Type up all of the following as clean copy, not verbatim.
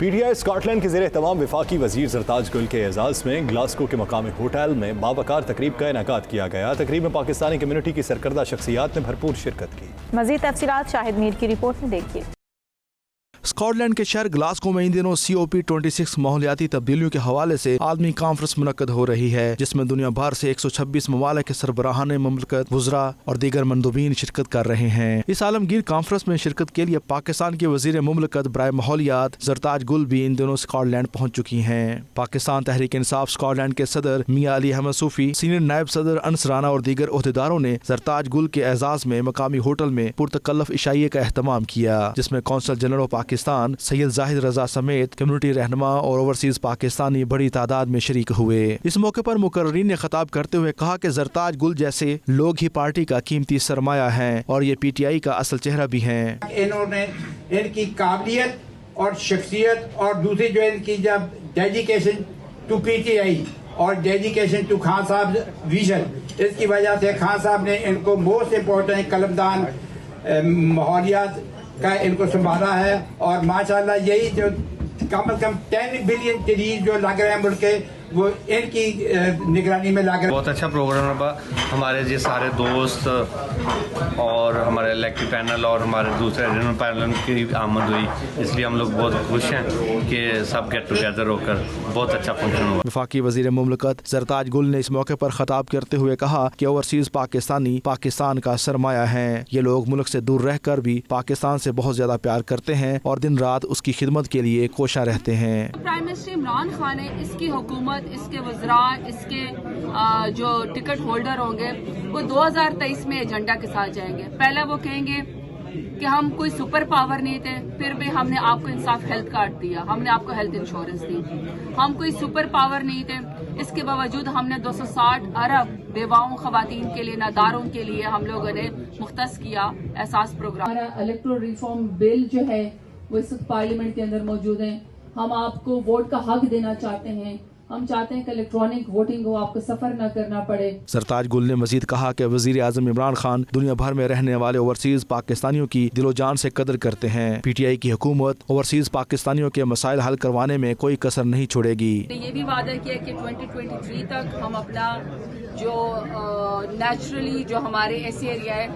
پی T I Scotland کے زیر اہتمام وفاقی وزیر زرتاج گل کے اعزاز میں گلاسکو کے مقامی ہوٹل میں باوقار تقریب کا انعقاد کیا گیا۔ تقریب میں پاکستانی کمیونٹی کی سرکردہ شخصیات نے بھرپور شرکت کی۔ مزید تفصیلات شاہد میر کی رپورٹ میں دیکھیے۔ اسکاٹ لینڈ کے شہر گلاسکو میں ان دنوں COP26 ماحولیاتی تبدیلیوں کے حوالے سے عالمی کانفرنس منعقد ہو رہی ہے، جس میں دنیا بھر سے 126 ممالک کے سربراہان مملکت، وزراء اور دیگر مندوبین شرکت کر رہے ہیں۔ اس عالمگیر کانفرنس میں شرکت کے لیے پاکستان کے وزیر مملکت برائے ماحولیات زرتاج گل بھی ان دنوں اسکاٹ لینڈ پہنچ چکی ہیں۔ پاکستان تحریک انصاف اسکاٹ لینڈ کے صدر میاں علی احمد صوفی، سینئر نائب صدر انس رانا اور دیگر عہدیداروں نے زرتاج گل کے اعزاز میں مقامی ہوٹل میں پرتکلف عشائیے کا اہتمام کیا، جس میں قونصل جنرل پاکستان سید زاہد رضا سمیت کمیونٹی رہنما اور اوورسیز پاکستانی بڑی تعداد میں شریک ہوئے۔ اس موقع پر مقررین نے خطاب کرتے ہوئے کہا کہ زرتاج گل جیسے لوگ ہی پارٹی کا قیمتی سرمایہ ہیں اور یہ PTI کا اصل چہرہ بھی ہیں۔ انہوں نے ان کی قابلیت اور شخصیت اور دوسری جو ان کی جب ڈیڈیکیشن ٹو PTI اور ڈیڈیکیشن ٹو خان صاحب ویژن، اس کی وجہ سے خان صاحب نے ان کو موسٹ امپورٹنٹ قلمدان ماحولیات کا ان کو سنبھالا ہے، اور ماشاءاللہ یہی جو کم از کم 10 بلین ٹریز جو لگ رہے ہیں ملک کے، وہ ان کی نگرانی میں لگ رہے ہیں۔ بہت اچھا پروگرام رہا ہمارے جی سارے دوست اور ہمارے الیکٹڈ پینل اور ہمارے دوسرے ریجنل پینل کی آمد ہوئی، اس لیے ہم لوگ بہت خوش ہیں کہ سب گیٹ ٹوگیدر ہو کر بہت اچھا فنکشن ہوا۔ وفاقی وزیر مملکت زرتاج گل نے اس موقع پر خطاب کرتے ہوئے کہا کہ اوورسیز پاکستانی پاکستان کا سرمایہ ہیں۔ یہ لوگ ملک سے دور رہ کر بھی پاکستان سے بہت زیادہ پیار کرتے ہیں اور دن رات اس کی خدمت کے لیے کوشاں رہتے ہیں۔ پرائم منسٹر عمران خان ہے، اس کی حکومت، اس کے وزراء، اس کے جو ٹکٹ ہولڈر ہوں گے، وہ 2023 میں ایجنڈا کے ساتھ جائیں گے۔ پہلے وہ کہیں گے کہ ہم کوئی سپر پاور نہیں تھے، پھر بھی ہم نے آپ کو انصاف ہیلتھ کارڈ دیا، ہم نے آپ کو ہیلتھ انشورنس دی۔ ہم کوئی سپر پاور نہیں تھے، اس کے باوجود ہم نے 260 ارب بیواؤں خواتین کے لیے، ناداروں کے لیے ہم لوگوں نے مختص کیا احساس پروگرام۔ ہمارا الیکٹرل ریفارم بل جو ہے وہ اس وقت پارلیمنٹ کے اندر موجود ہے۔ ہم آپ کو ووٹ کا حق دینا چاہتے ہیں، ہم چاہتے ہیں کہ الیکٹرانک ووٹنگ ہو، آپ کو سفر نہ کرنا پڑے۔ زرتاج گل نے مزید کہا کہ وزیر اعظم عمران خان دنیا بھر میں رہنے والے اوورسیز پاکستانیوں کی دل و جان سے قدر کرتے ہیں۔ PTI کی حکومت اوورسیز پاکستانیوں کے مسائل حل کروانے میں کوئی کسر نہیں چھوڑے گی۔ یہ بھی وعدہ کیا کہ 2023 تک ہم اپنا جو نیچرلی جو ہمارے ایسے ایریا ہے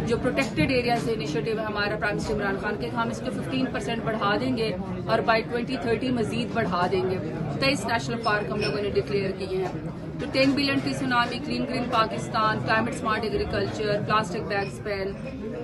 جو پروٹیکٹڈ ایریاز انیشیٹو ہے ہمارا پرائم منسٹر عمران خان کے، ہم اس کو 15% بڑھا دیں گے اور بائی 2030 مزید بڑھا دیں گے۔ 23 نیشنل پارک ہم لوگوں نے ڈکلیئر کیے ہیں۔ تو 10 بلین کی tsunami, clean green Pakistan, climate smart agriculture, plastic bags ban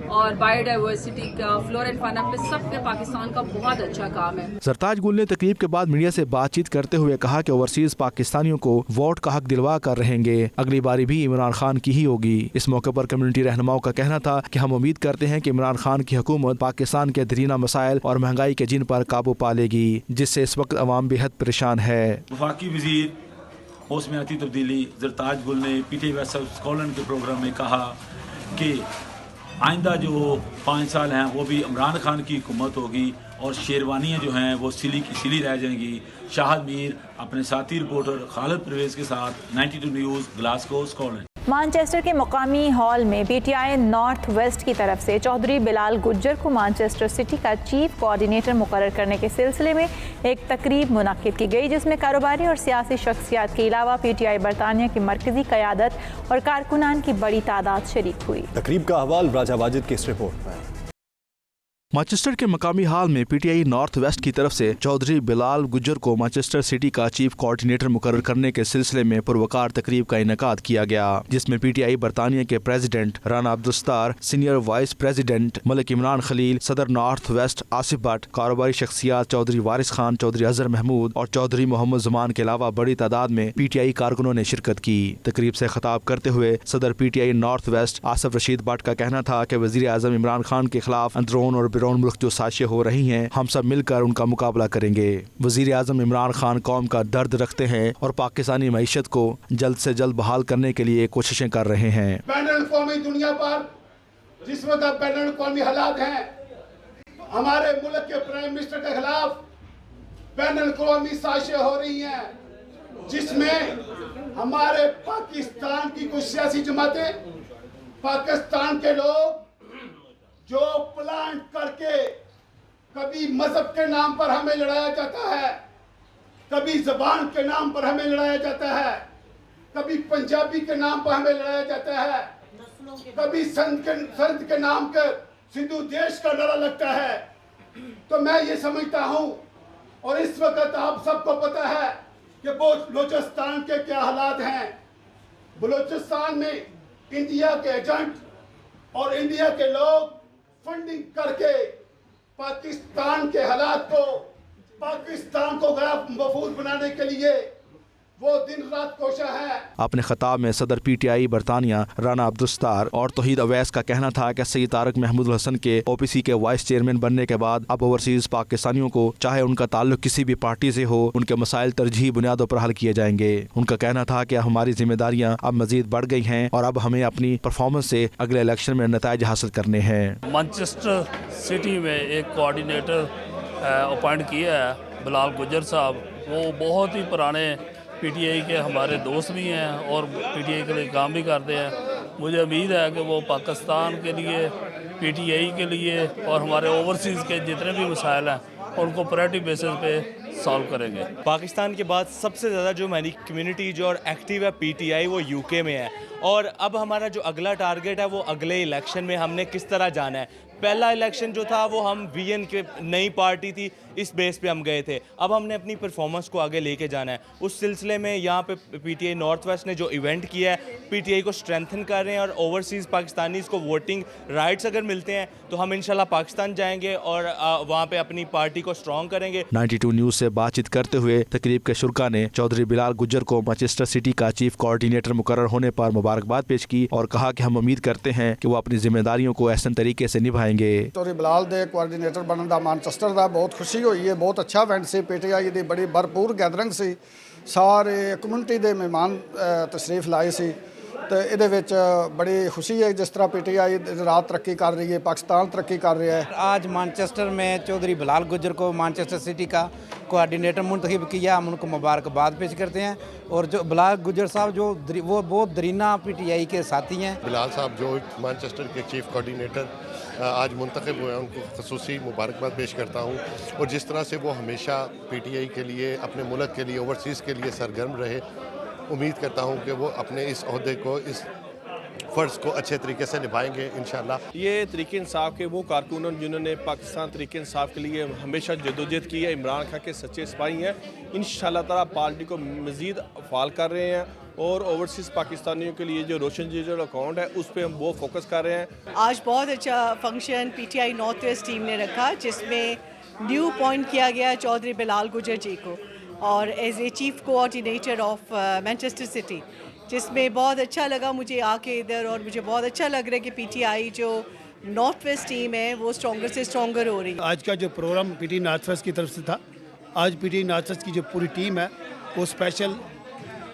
اور بایو ڈائیورسٹی کا، فلورا اینڈ فانا پہ سب کے پاکستان کا بہت اچھا کام ہے۔ زرتاج گل نے تقریب کے بعد میڈیا سے بات چیت کرتے ہوئے کہا کہ اوورسیز پاکستانیوں کو ووٹ کا حق دلوا کر رہیں گے، اگلی باری بھی عمران خان کی ہی ہوگی۔ اس موقع پر کمیونٹی رہنماؤں کا کہنا تھا کہ ہم امید کرتے ہیں کہ عمران خان کی حکومت پاکستان کے دیرینہ مسائل اور مہنگائی کے جن پر قابو پا لے گی، جس سے اس وقت عوام بے حد پریشان ہے۔ وفاقی وزیر موسمیاتی تبدیلی زرتاج گل نے PTI ویسٹ اسکاٹ لینڈ کے پروگرام میں کہا کہ آئندہ جو 5 سال ہیں وہ بھی عمران خان کی حکومت ہوگی اور شیروانیاں جو ہیں وہ سلی کی سلی رہ جائیں گی۔ شاہد میر اپنے ساتھی رپورٹر خالد پرویز کے ساتھ 92 news Glasgow Scotland. Manchester کے مقامی ہال میں PTI نارتھ ویسٹ کی طرف سے چودھری بلال گجر کو مانچسٹر سٹی کا چیف کوآرڈینیٹر مقرر کرنے کے سلسلے میں ایک تقریب منعقد کی گئی، جس میں کاروباری اور سیاسی شخصیات کے علاوہ PTI برطانیہ کی مرکزی قیادت اور کارکنان کی بڑی تعداد شریک ہوئی۔ تقریب کا حوال راجہ واجد کی اس رپورٹ میں۔ مانچسٹر کے مقامی ہال میں PTI نارتھ ویسٹ کی طرف سے چودھری بلال گجر کو مانچسٹر سٹی کا چیف کوآرڈینیٹر مقرر کرنے کے سلسلے میں پروقار تقریب کا انعقاد کیا گیا، جس میں PTI برطانیہ کے president Rana Abdul Sattar, senior vice president Malik Imran Khalil, صدر نارتھ ویسٹ آصف بٹ، کاروباری شخصیات چودھری وارث خان، چودھری اظہر محمود اور چودھری محمد زمان کے علاوہ بڑی تعداد میں PTI کارکنوں نے شرکت کی۔ تقریب سے خطاب کرتے ہوئے صدر PTI north west Asif Rashid but کا کہنا تھا کہ وزیر اعظم عمران خان کے خلاف اندرون اور بیرون ملک جو سازشیں ہو رہی ہیں، ہم سب مل کر ان کا مقابلہ کریں گے۔ وزیر اعظم عمران خان قوم کا درد رکھتے ہیں اور پاکستانی معیشت کو جلد سے جلد بحال کرنے کے لیے کوششیں کر رہے ہیں۔ بین الاقوامی دنیا پر جس وقت بین الاقوامی حالات ہیں، ہمارے ملک کے پرائم منسٹر کے خلاف بین الاقوامی سازشیں ہو رہی ہیں، جس میں ہمارے پاکستان کی کچھ سیاسی جماعتیں، پاکستان کے لوگ جو پلانٹ کر کے कभी मजहब के नाम पर हमें लड़ाया जाता है, कभी जबान के नाम पर हमें लड़ाया जाता है, कभी पंजाबी के नाम पर हमें लड़ाया जाता है, कभी संत के नाम पर सिंधु देश का नारा लगता है। तो मैं ये समझता हूँ, और इस वक्त आप सबको पता है कि बलूचिस्तान के क्या हालात हैं। बलूचिस्तान में इंडिया के एजेंट और इंडिया के लोग फंडिंग करके पाकिस्तान के हालात को, पाकिस्तान को गैर मफूज बनाने के लिए वो दिन रात कोशा है। अपने खिताब में सदर पीटीआई बरतानिया राना अब्दुस्तार और तौहीद अवैस का कहना था कि सैयद तारक महमूद हसन के ओपीसी के वाइस चेयरमैन बनने के बाद अब ओवरसीज पाकिस्तानियों को चाहे उनका ताल्लुक किसी भी पार्टी से हो, उनके मसाइल तरजीही बुनियादों पर हल किए जाएंगे। उनका कहना था कि हमारी जिम्मेदारियां अब मजीद बढ़ गई हैं और अब हमें अपनी परफॉर्मेंस से अगले इलेक्शन में नताइज हासिल करने हैं। मैनचेस्टर सिटी में एक कोऑर्डिनेटर अपॉइंट किया है बिलाल गुज्जर साहब। वो बहुत ही पुराने पीटीआई के हमारे दोस्त भी हैं और पीटीआई के लिए काम भी करते हैं। मुझे उम्मीद है कि वो पाकिस्तान के लिए, पीटीआई के लिए और हमारे ओवरसीज़ के जितने भी मसाइल हैं उनको प्रायोरिटी बेसिस पे सॉल्व करेंगे। पाकिस्तान के बाद सबसे ज़्यादा जो हमारी कम्युनिटी जो और एक्टिव है पीटीआई वो यूके में है, और अब हमारा जो अगला टारगेट है वो अगले इलेक्शन में हमने किस तरह जाना है। पहला इलेक्शन जो था वो हम वीएन के नई पार्टी थी, इस बेस पे हम गए थे। अब हमने अपनी परफॉर्मेंस को आगे लेके जाना है। उस सिलसिले में यहाँ पे पीटीआई नॉर्थ वेस्ट ने जो इवेंट किया है, पीटीआई को स्ट्रेंथन कर रहे हैं और ओवरसीज़ पाकिस्तानीज़ को वोटिंग राइट्स अगर मिलते हैं तो हम इंशाल्लाह पाकिस्तान जाएंगे और वहाँ पे अपनी पार्टी को स्ट्रॉन्ग करेंगे। 92 न्यूज़ से बातचीत करते हुए तकरीब के शुरका ने चौधरी बिलाल गुज्जर को मैनचेस्टर सिटी का चीफ कोऑर्डिनेटर मुकर्रर होने पर मुबारकबाद पेश की और कहा कि हम उम्मीद करते हैं कि वो अपनी जिम्मेदारियों को एहसन तरीके से निभाएंगे। चौधरी बिलाल दे कोऑर्डिनेटर बनने का मैनचेस्टर का बहुत खुशी हुई है। बहुत अच्छा इवेंट से पीटीआई की बड़ी भरपूर गैदरिंग से सारे कम्यूनिटी के मेहमान तशरीफ लाए सी। तो ये बड़ी खुशी है जिस तरह पीटीआई रात तरक्की कर रही है, पाकिस्तान तरक्की कर रहा है। आज मैनचेस्टर में चौधरी बिलाल गुज्जर को मैनचेस्टर सिटी का कोऑर्डिनेटर मुंतखब किया, हम उनको मुबारकबाद पेश करते हैं। और जो बिलाल गुज्जर साहब जो वो बहुत दरीना पीटीआई के साथी हैं। बिलाल साहब जो मैनचेस्टर के चीफ कोऑर्डिनेटर आज मुंतखब हुए हैं, उनको खसूसी मुबारकबाद पेश करता हूँ। और जिस तरह से वो हमेशा पीटीआई के लिए, अपने मुल्क के लिए, ओवरसीज़ के लिए सरगर्म रहे, उम्मीद करता हूँ कि वो अपने इस ओहदे को, इस फ़र्ज़ को अच्छे तरीके से निभाएंगे इंशाल्लाह। ये तरीके इंसाफ के वो कारकुन जिन्होंने पाकिस्तान तरीके इंसाफ के लिए हमेशा जदोजहद की है, इमरान खान के सच्चे सिपाही हैं। इंशाल्लाह ताला पार्टी को मज़ीद फ़ाल कर रहे हैं और ओवरसीज़ पाकिस्तानियों के लिए जो रोशन डिजिटल अकाउंट है उस पर हम वो फोकस कर रहे हैं। आज बहुत अच्छा function PTI north waste team ने रखा जिसमें न्यू अपॉइंट किया गया चौधरी बिलाल गुज्जर जी को और as a chief coordinator of Manchester City, जिसमें बहुत अच्छा लगा मुझे आके इधर। और मुझे बहुत अच्छा लग रहा है कि पीटीआई जो नॉर्थ वेस्ट टीम है वो स्ट्रॉन्गर से स्ट्रॉन्गर हो रही है। आज का जो प्रोग्राम पीटीआई नॉर्थ वेस्ट की तरफ से था, आज पीटीआई नॉर्थ वेस्ट की जो पूरी टीम है वो स्पेशल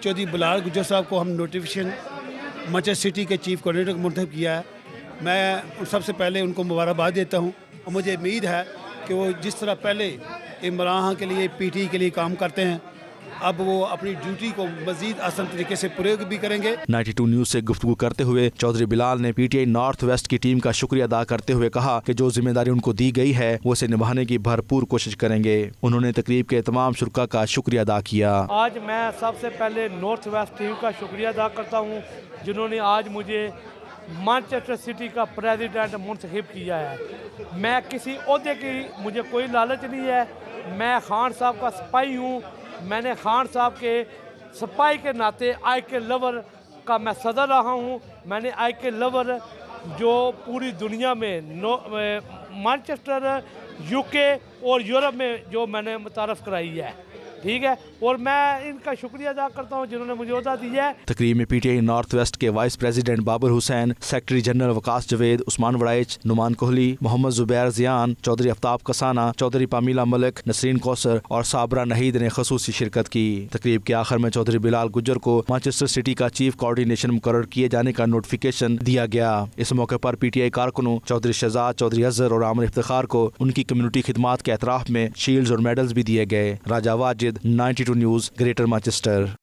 चौधरी बिलाल गुज्जर साहब को हम नोटिफिकेशन मैनचेस्टर सिटी के चीफ कोऑर्डिनेटर को मुंतखब किया है। मैं सबसे पहले उनको मुबारकबाद देता हूँ और मुझे उम्मीद है कि वो जिस तरह पहले इमरान खान के लिए, पीटीआई के लिए काम करते हैं, अब वो अपनी ड्यूटी को मजीद आसान तरीके से प्रयोग भी करेंगे। 92 न्यूज़ से गुफ्तगू करते हुए चौधरी बिलाल ने पीटीआई नॉर्थ वेस्ट की टीम का शुक्रिया अदा करते हुए कहा कि जो जिम्मेदारी उनको दी गई है वो उसे निभाने की भरपूर कोशिश करेंगे। उन्होंने तकरीब के तमाम शुरका का शुक्रिया अदा किया। आज मैं सबसे पहले नॉर्थ वेस्ट टीम का शुक्रिया अदा करता हूँ जिन्होंने आज मुझे मैनचेस्टर सिटी का प्रेसिडेंट मुंतखब किया है। मैं किसी ओहदे की मुझे कोई लालच नहीं है, मैं खान साहब का सिपाही हूँ। मैंने खान साहब के सिपाही के नाते आई के लवर का मैं सदर रहा हूँ। मैंने आई के लवर जो पूरी दुनिया में मैनचेस्टर, यूके और यूरोप में जो मैंने मुतारफ़ कराई है, ठीक है। और मैं इनका शुक्रिया अदा करता हूँ जिन्होंने मुझे ओहदा दिया है। तकरीब में पीटीआई नॉर्थ वेस्ट के vice president Babar Hussain, secretary general Waqas Javed, Usman Waraich, Nouman Kohli, Mohammad Zubair Zian, Chaudhry Aftab Kasana, Chaudhry Pamela Malik, Nasreen Kausar और साबरा नहीद ने खसूसी शिरकत की। तकरीब के आखिर में चौधरी बिलाल गुज्जर को मैनचेस्टर सिटी का चीफ कोऑर्डिनेशन मुकर्रर किए जाने का नोटिफिकेशन दिया गया। इस मौके पर पीटीआई कारकुनों चौधरी शहजाद, चौधरी अजहर और आमिर इफ्तिखार को उनकी कम्युनिटी खिदमात के एतराफ में शील्ड्स और मेडल्स भी दिए गए। राजा वाजिद, 92 न्यूज़, ग्रेटर मैनचेस्टर।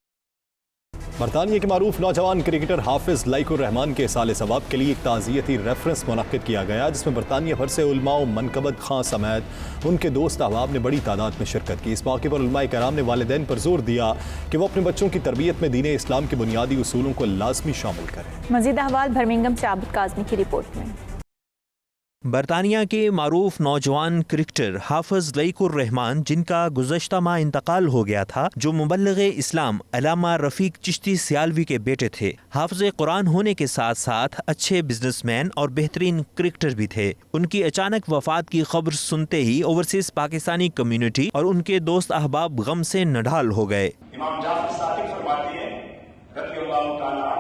برطانیہ کے معروف نوجوان کرکٹر حافظ لائق الرحمان کے سال ثواب کے لیے ایک تعزیتی ریفرنس منعقد کیا گیا، جس میں برطانیہ بھر سے علماء و منقبت خاں سمیت ان کے دوست احباب نے بڑی تعداد میں شرکت کی۔ اس موقع پر علماء کرام نے والدین پر زور دیا کہ وہ اپنے بچوں کی تربیت میں دین اسلام کے بنیادی اصولوں کو لازمی شامل کریں۔ مزید احوال برمنگھم سے عابد کاظمی کی رپورٹ میں۔ برطانیہ کے معروف نوجوان کرکٹر حافظ لائق الرحمان، جن کا گزشتہ ماہ انتقال ہو گیا تھا، جو مبلغ اسلام علامہ رفیق چشتی سیالوی کے بیٹے تھے، حافظ قرآن ہونے کے ساتھ ساتھ اچھے بزنس مین اور بہترین کرکٹر بھی تھے۔ ان کی اچانک وفات کی خبر سنتے ہی اوورسیز پاکستانی کمیونٹی اور ان کے دوست احباب غم سے نڈھال ہو گئے۔ امام جعفر صادق فرماتے ہیں رضی اللہ تعالیٰ،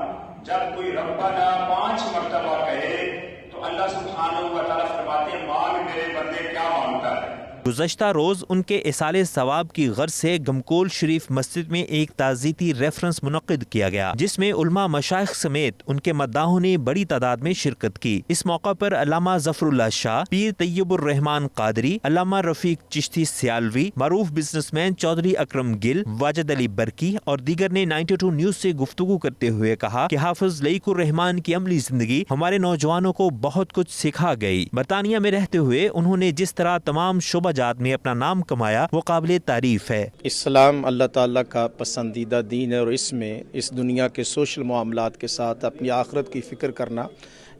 جب کوئی ربنا 5 مرتبہ کہے تو اللہ سبحانہ و تعالیٰ فرماتے ہیں مانگ میرے بندے کیا مانگتا ہے۔ گزشتہ روز ان کے اصال ثواب کی غرض سے گمکول شریف مسجد میں ایک تعزیتی ریفرنس منعقد کیا گیا، جس میں علماء مشائخ سمیت ان کے مداحوں نے بڑی تعداد میں شرکت کی۔ اس موقع پر علامہ ظفر اللہ شاہ، پیر طیب الرحمان قادری، علامہ رفیق چشتی سیالوی، معروف بزنس مین چودھری اکرم گل، واجد علی برکی اور دیگر نے 92 نیوز سے گفتگو کرتے ہوئے کہا کہ حافظ لائق الرحمان کی عملی زندگی ہمارے نوجوانوں کو بہت کچھ سکھا گئی۔ برطانیہ میں رہتے ہوئے انہوں نے جس طرح تمام شعبہ جات میں اپنا نام کمایا، وہ قابل تعریف ہے۔ اسلام اللہ تعالیٰ کا پسندیدہ دین ہے، اور اس میں اس دنیا کے سوشل معاملات کے ساتھ اپنی آخرت کی فکر کرنا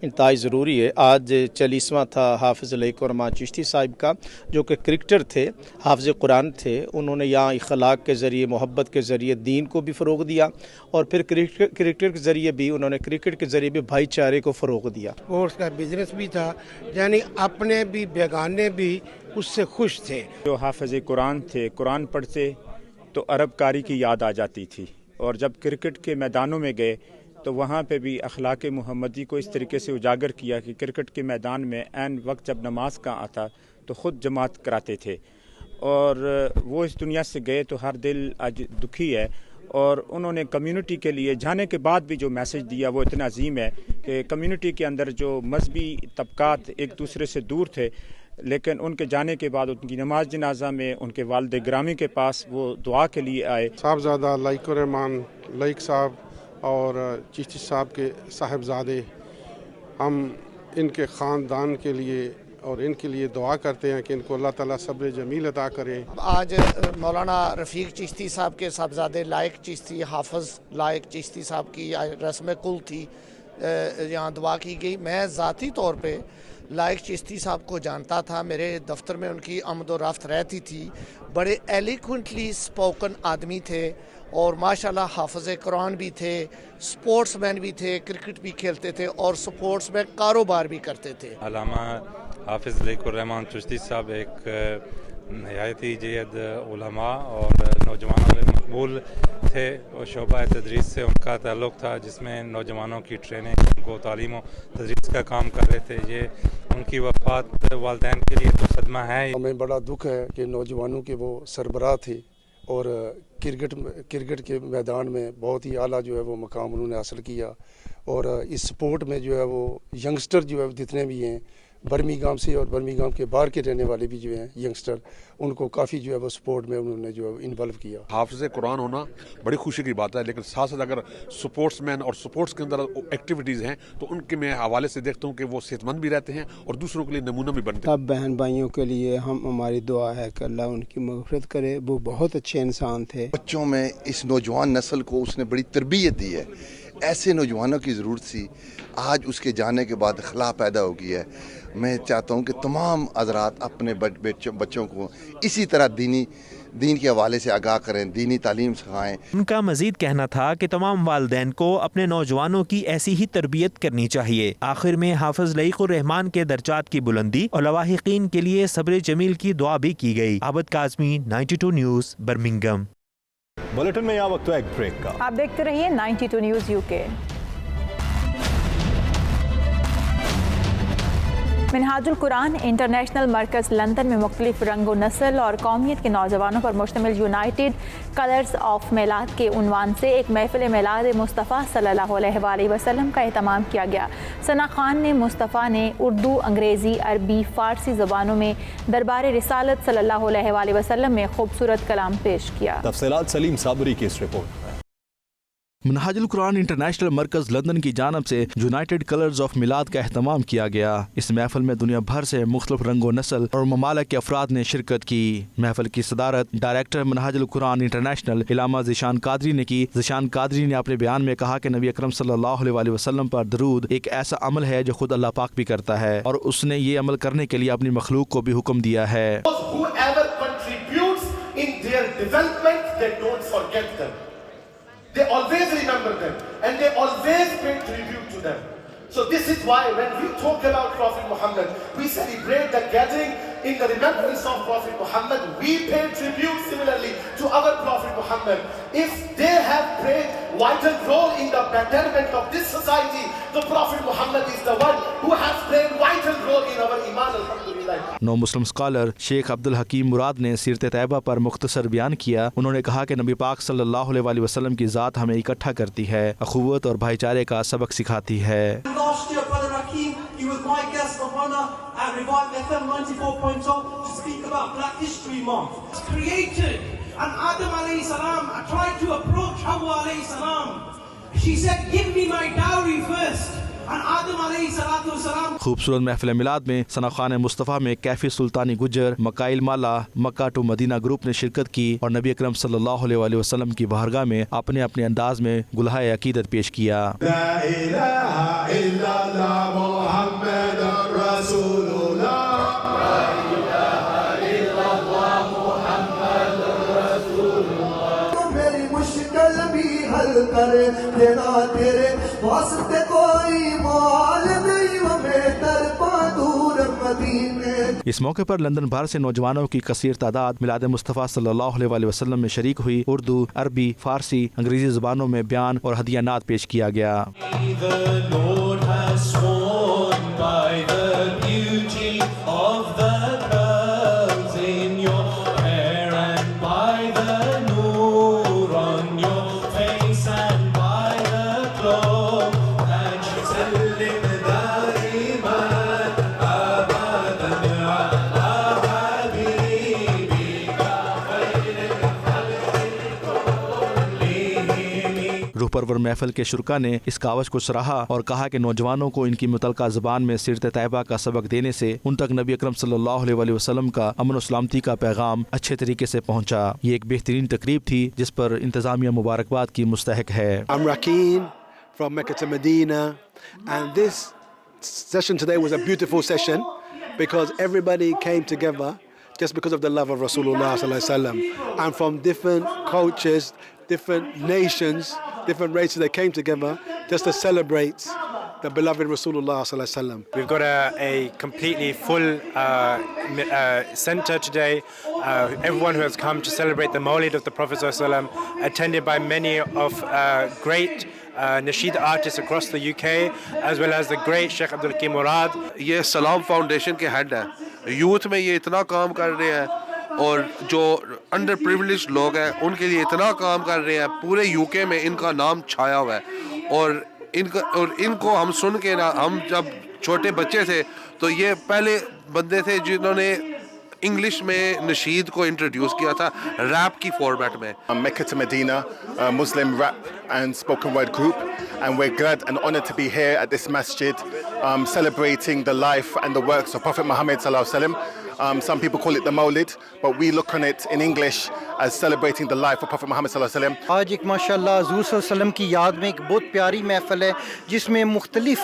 انتہائی ضروری ہے۔ آج 40واں تھا حافظ لائق الرحمان چشتی صاحب کا، جو کہ کرکٹر تھے، حافظ قرآن تھے۔ انہوں نے یہاں اخلاق کے ذریعے، محبت کے ذریعے دین کو بھی فروغ دیا، اور پھر کرکٹ کے ذریعے بھی انہوں نے کرکٹ کے ذریعے بھی بھائی چارے کو فروغ دیا۔ اور اس کا بزنس بھی تھا، یعنی اپنے بھی بیگانے بھی اس سے خوش تھے۔ جو حافظ قرآن تھے، قرآن پڑھتے تو عرب کاری کی یاد آ جاتی تھی، اور جب کرکٹ کے میدانوں میں گئے تو وہاں پہ بھی اخلاق محمدی کو اس طریقے سے اجاگر کیا کہ کرکٹ کے میدان میں عین وقت جب نماز کا آتا تو خود جماعت کراتے تھے، اور وہ اس دنیا سے گئے تو ہر دل آج دکھی ہے۔ اور انہوں نے کمیونٹی کے لیے جانے کے بعد بھی جو میسج دیا وہ اتنا عظیم ہے کہ کمیونٹی کے اندر جو مذہبی طبقات ایک دوسرے سے دور تھے، لیکن ان کے جانے کے بعد ان کی نماز جنازہ میں ان کے والد گرامی کے پاس وہ دعا کے لیے آئے۔ صاحبزادہ لائق الرحمان لائق صاحب اور چشتی صاحب کے صاحبزادے، ہم ان کے خاندان کے لیے اور ان کے لیے دعا کرتے ہیں کہ ان کو اللہ تعالیٰ صبر جمیل عطا کرے۔ آج مولانا رفیق چشتی صاحب کے صاحبزادے لائق چشتی، حافظ لائق چشتی صاحب کی رسم کل تھی، یہاں دعا کی گئی۔ میں ذاتی طور پہ لائق چشتی صاحب کو جانتا تھا، میرے دفتر میں ان کی آمد و رفت رہتی تھی، بڑے ایلیکوینٹلی سپوکن آدمی تھے، اور ماشاءاللہ حافظ قرآن بھی تھے، سپورٹس مین بھی تھے، کرکٹ بھی کھیلتے تھے اور سپورٹس میں کاروبار بھی کرتے تھے۔ علامہ حافظ لائق الرحمان چشتی صاحب ایک نہایت ہی جید علماء اور نوجوانوں میں مقبول تھے، اور شعبہ تدریس سے ان کا تعلق تھا، جس میں نوجوانوں کی ٹریننگ، ان کو تعلیم و تدریس کا کام کر رہے تھے۔ یہ ان کی وفات والدین کے لیے تو صدمہ ہے۔ ہمیں بڑا دکھ ہے کہ نوجوانوں کے وہ سربراہ تھے، اور کرکٹ کے میدان میں بہت ہی اعلیٰ جو ہے وہ مقام انہوں نے حاصل کیا، اور اس سپورٹ میں جو ہے وہ ینگسٹر جو ہے جتنے بھی ہیں برمنگھم سے اور برمنگھم کے باہر کے رہنے والے بھی جو ہیں ینگسٹر، ان کو کافی جو ہے وہ سپورٹ میں انہوں نے جو ہے انوالو کیا۔ حافظ قرآن ہونا بڑی خوشی کی بات ہے، لیکن ساتھ ساتھ اگر سپورٹس مین اور سپورٹس کے اندر ایکٹیویٹیز ہیں تو ان کے میں حوالے سے دیکھتا ہوں کہ وہ صحت مند بھی رہتے ہیں اور دوسروں کے لیے نمونہ بھی بنتے ہیں۔ سب بہن بھائیوں کے لیے ہماری دعا ہے کہ اللہ ان کی مغفرت کرے، وہ بہت اچھے انسان تھے۔ بچوں میں اس نوجوان نسل کو اس نے بڑی تربیت دی ہے، ایسے نوجوانوں کی ضرورت تھی۔ آج اس کے جانے کے بعد اخلاق پیدا ہو گئی ہے۔ میں چاہتا ہوں کہ تمام حضرات اپنے بچوں کو اسی طرح دین کے حوالے سے آگاہ کریں، دینی تعلیم سکھائیں۔ ان کا مزید کہنا تھا کہ تمام والدین کو اپنے نوجوانوں کی ایسی ہی تربیت کرنی چاہیے۔ آخر میں حافظ لائق الرحمان کے درجات کی بلندی اور لواحقین کے لیے صبر جمیل کی دعا بھی کی گئی۔ عابد کاظمی، 92 نیوز، برمنگھم۔ بلیٹن میں یہاں وقت ہے ایک بریک کا۔ آپ دیکھتے رہیے 92 نیوز UK۔ منہاج القرآن انٹرنیشنل مرکز لندن میں مختلف رنگ و نسل اور قومیت کے نوجوانوں پر مشتمل یونائٹڈ کلرز آف میلاد کے عنوان سے ایک محفل میلاد مصطفیٰ صلی اللہ علیہ وآلہ وسلم کا اہتمام کیا گیا۔ ثنا خان نے مصطفیٰ نے اردو، انگریزی، عربی، فارسی زبانوں میں دربار رسالت صلی اللہ علیہ وآلہ وسلم میں خوبصورت کلام پیش کیا۔ تفصیلات سلیم صابری کی اس رپورٹ۔ मनहाजुल कुरान इंटरनेशनल मरकज लंदन की जानब से यूनाइटेड कलर्स ऑफ मिलाद का एहतमाम किया गया। इस महफिल में दुनिया भर से मुख्तलिफ रंगो नस्ल और ममालिक के अफराद ने शिरकत की। महफिल की सदारत डायरेक्टर मनहाजुल कुरान इंटरनेशनल इलामा ज़ीशान कादरी ने की। ज़ीशान कादरी ने अपने बयान में कहा कि नबी अकरम सल्लल्लाहु अलैहि वसल्लम पर दरूद एक ऐसा अमल है जो खुद अल्लाह पाक भी करता है और उसने ये अमल करने के लिए अपनी मखलूक को भी हुक्म दिया है। They always remember them and they always pay tribute to them. So this is why when we talk about Prophet Muhammad, we celebrate the gathering in the remembrance of Prophet Muhammad. We pay tribute similarly to our Prophet Muhammad. If they have played vital role in the betterment of this society, the Prophet Muhammad is the one who has played vital role in our iman, alhamdulillah. नो Muslim scholar Sheikh Abdul Hakim Murad ने सीरत तैयबा पर मुख्तसर बयान किया। उन्होंने कहा कि नबी पाक सल्लल्लाहु अलैहि वसल्लम की ज़ात हमें इकट्ठा करती है, अखुवत और भाईचारे का सबक सिखाती है। Last year, Brother Hakeem, he was my guest of honor at Revive FM 94.0 to speak about Black History Month. It's created, and Adam alayhi salam tried to approach Hawa alayhi salam. She said, "Give me my dowry first." खूबसूरत महफिल मिलाद में सना खान मुस्तफ़ा में कैफी सुल्तानी गुज्जर, मकाइल माला, मक्का to Medina group ने शिरकत की और नबी अकरम सल्लल्लाहु अलैहि वसल्लम की बारगाह में अपने अपने अंदाज में गुलहाए अकीदत पेश किया। करे तेरा तेरे वास्ते कोई माल नहीं हमें तरपा दूर मदीने। इस मौके पर लंदन भर से नौजवानों की कसीर तादाद मिलाद मुस्तफ़ा सल्लल्लाहु अलैहि वसल्लम में शरीक हुई। उर्दू, अरबी, फारसी, अंग्रेजी ज़ुबानों में बयान और हदिया नात पेश किया गया। रूह परवर महफिल के शुरका ने इस कावश को सराहा और कहा कि नौजवानों को इनकी मुतलका ज़बान में सीरत तैयबा का सबक देने से उन तक नबी अकरम सल्लल्लाहु अलैहि वसल्लम का अमन और सलामती का पैगाम अच्छे तरीके से पहुँचा। ये एक बेहतरीन तकरीब थी जिस पर इंतज़ामिया मुबारकबाद की मुस्तहक है। I'm Rakeen from Mecca to Medina, and this session today was a beautiful session because everybody came together just because of the love of Rasulullah sallallahu alaihi wasallam, and from different cultures, different nations, different races, they came together just to celebrate the beloved Rasulullah sallallahu alaihi wasallam. We've got a completely full center today. Everyone who has come to celebrate the Mawlid of the Prophet sallallahu alaihi wasallam, attended by many of great nasheed artists across the UK, as well as the great Sheikh Abdul Hakeem Murad. ये सलाम foundation के head है। Youth में ये इतना काम कर रहे हैं और जो अंडर प्रिविलेज लोग हैं उनके लिए इतना काम कर रहे हैं। पूरे यूके में इनका नाम छाया हुआ है और इनको हम सुन के ना, हम जब छोटे बच्चे थे तो ये पहले बंदे थे जिन्होंने इंग्लिश में नशीद को इंट्रोड्यूस किया था रैप की फॉर्मेट में। Mecca to Medina, a Muslim rap and spoken word group, and we're glad and honored to be here at this masjid, celebrating the life and the works of Prophet Muhammad sallallahu alaihi wasallam. Some people call it the Mawlid, but we look on it in English as celebrating the life of Prophet Muhammad sallallahu alaihi wasallam. आज एक माशाल्लाह हुज़ूर सल्लल्लाहु अलैहि वसल्लम की याद में एक बहुत प्यारी महफिल है जिसमें मुख्तलिफ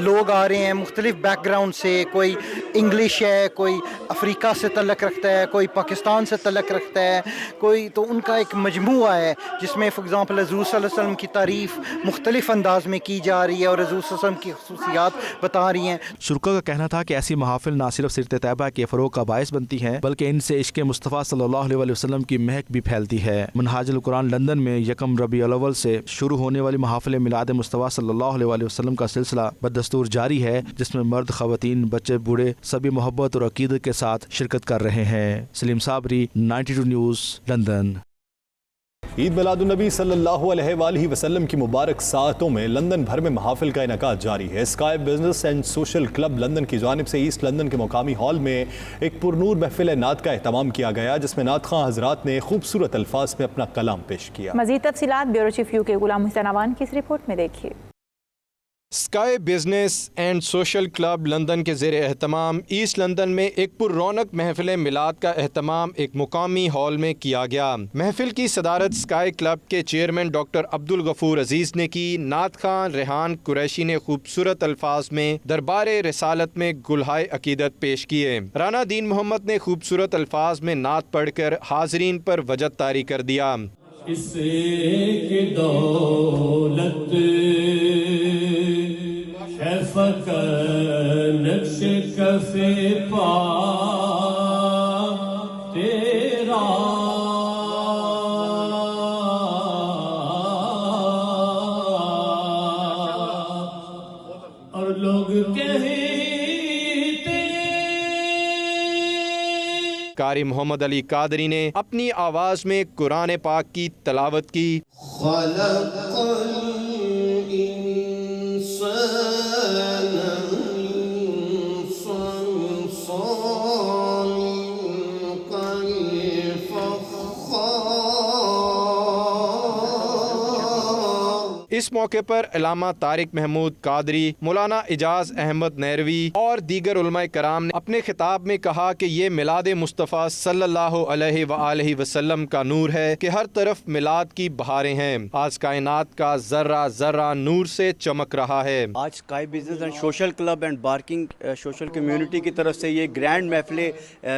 लोग आ रहे हैं, मुख्तलिफ बैकग्राउंड से। कोई इंग्लिश है, कोई अफ्रीका से तल्लुक़ रखता है, कोई पाकिस्तान से तल्लुक़ रखता है, कोई तो उनका एक मजमूआ है जिसमें फॉर एग्ज़ाम्पल हुज़ूर सल्लल्लाहु अलैहि वसल्लम की तारीफ़ मुख्तलिफ अंदाज में की जा रही है और हुज़ूर सल्लल्लाहु अलैहि वसल्लम की ख़ुसूसियात बता रही हैं। शुरका का कहना था कि ऐसी महाफिल ना सिर्फ सीरत तैयबा के फ़रोग़ का बायस बनती हैं बल्कि इनसे इश्क़ मुस्तफ़ा सल्लल्लाहु अलैहि वसल्लम की महक भी फैलती है। मनहाजुल कुरान लंदन में यकम रबीउल अव्वल से शुरू होने वाली महाफिल मिलाद मुस्तफ़ा सल्लल्लाहु अलैहि वसल्लम का सिलसिला बदस्तूर जारी है जिसमें मर्द, ख़वातीन, बच्चे, बूढ़े सभी मोहब्बत और अक़ीदत के साथ शिरकत कर रहे हैं। Saleem Sabri, 92 news, London. عید میلادالنبی صلی اللہ علیہ وآلہ وسلم کی مبارک ساعتوں میں لندن بھر میں محافل کا انعقاد جاری ہے۔ Sky business and social club London کی جانب سے ایسٹ لندن کے مقامی ہال میں ایک پرنور محفل نعت کا اہتمام کیا گیا، جس میں نعت خواں حضرات نے خوبصورت الفاظ میں اپنا کلام پیش کیا۔ مزید تفصیلات بیورو چیف یو کے غلام حسین اوان کی اس رپورٹ میں دیکھیے۔ Sky business and social club London کے زیر اہتمام ایسٹ لندن میں ایک پر رونق محفل میلاد کا اہتمام ایک مقامی ہال میں کیا گیا۔ محفل کی صدارت اسکائی کلب کے چیئرمین ڈاکٹر عبدالغفور عزیز نے کی۔ نعت خواں ریحان قریشی نے خوبصورت الفاظ میں دربار رسالت میں گلہائے عقیدت پیش کیے۔ رانا دین محمد نے خوبصورت الفاظ میں نعت پڑھ کر حاضرین پر وجد طاری کر دیا۔ اس کی دولت فکر نقش کفے پا تیرا اور لوگ کہتے قاری محمد علی قادری نے اپنی آواز میں قرآن پاک کی تلاوت کی۔ اس موقع پر علامہ طارق محمود قادری، مولانا اعجاز احمد نیروی اور دیگر علماء کرام نے اپنے خطاب میں کہا کہ یہ میلاد مصطفیٰ صلی اللہ علیہ وآلہ وسلم کا نور ہے کہ ہر طرف میلاد کی بہاریں ہیں۔ آج کائنات کا ذرہ ذرہ نور سے چمک رہا ہے۔ آج sky business and social club and barking social community کی طرف سے یہ گرینڈ محفل